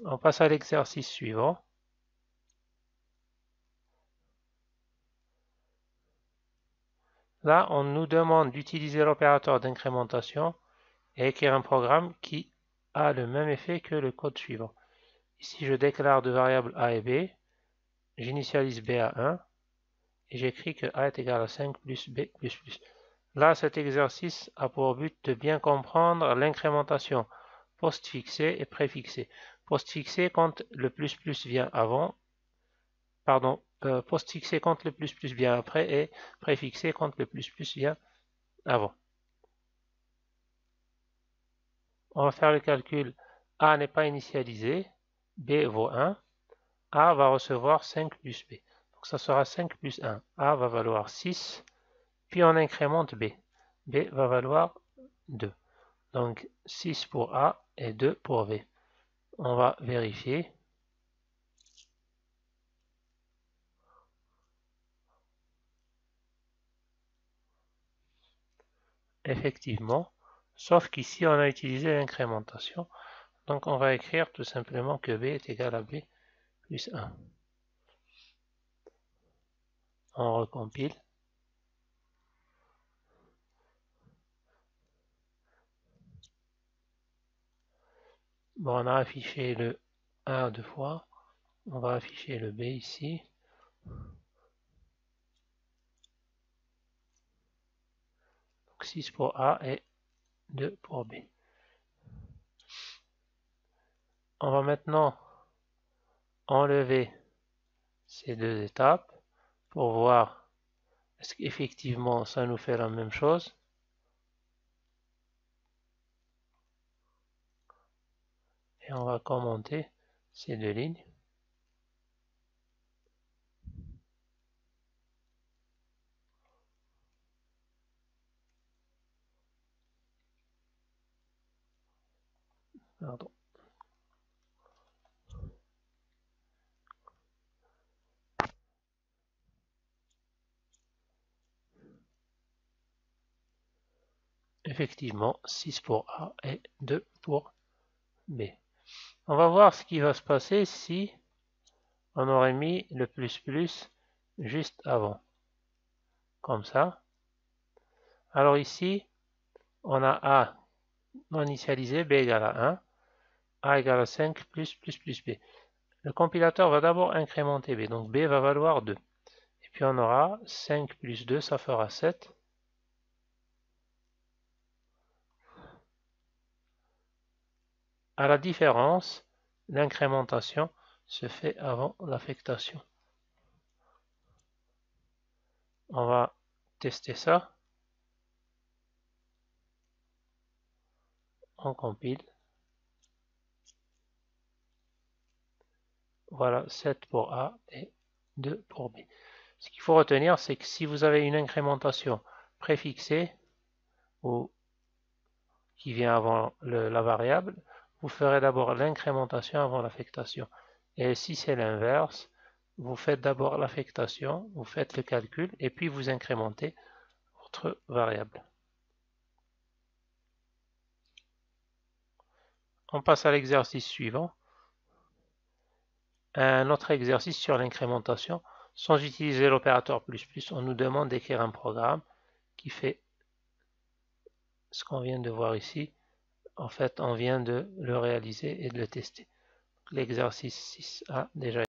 On passe à l'exercice suivant. Là, on nous demande d'utiliser l'opérateur d'incrémentation et écrire un programme qui a le même effet que le code suivant. Ici, je déclare deux variables a et b, j'initialise b à 1 et j'écris que a est égal à 5 plus b plus plus. Là, cet exercice a pour but de bien comprendre l'incrémentation postfixée et préfixée. Postfixée quand le plus plus vient avant, pardon, postfixée quand le plus plus vient après et préfixée quand le plus plus vient avant. On va faire le calcul. A n'est pas initialisé, B vaut 1, A va recevoir 5 plus B. Donc ça sera 5 plus 1. A va valoir 6, puis on incrémente B. B va valoir 2. Donc 6 pour A et 2 pour B. On va vérifier. Effectivement, sauf qu'ici on a utilisé l'incrémentation. Donc on va écrire tout simplement que B est égal à B plus 1. On recompile. Bon, on a affiché le 1 deux fois. On va afficher le B ici. Donc 6 pour A et 2 pour B. On va maintenant enlever ces deux étapes pour voir est-ce qu'effectivement ça nous fait la même chose. Et on va commenter ces deux lignes. Pardon. Effectivement, 6 pour A et 2 pour B. On va voir ce qui va se passer si on aurait mis le plus plus juste avant. Comme ça. Alors ici, on a A non initialisé, B égale à 1, A égale à 5 plus B. Le compilateur va d'abord incrémenter B, donc B va valoir 2. Et puis on aura 5 plus 2, ça fera 7. À la différence, l'incrémentation se fait avant l'affectation. On va tester ça. On compile. Voilà, 7 pour A et 2 pour B. Ce qu'il faut retenir, c'est que si vous avez une incrémentation préfixée ou qui vient avant la variable, vous ferez d'abord l'incrémentation avant l'affectation. Et si c'est l'inverse, vous faites d'abord l'affectation, vous faites le calcul et puis vous incrémentez votre variable. On passe à l'exercice suivant. Un autre exercice sur l'incrémentation. Sans utiliser l'opérateur plus plus, on nous demande d'écrire un programme qui fait ce qu'on vient de voir ici. En fait, on vient de le réaliser et de le tester. L'exercice 6 a déjà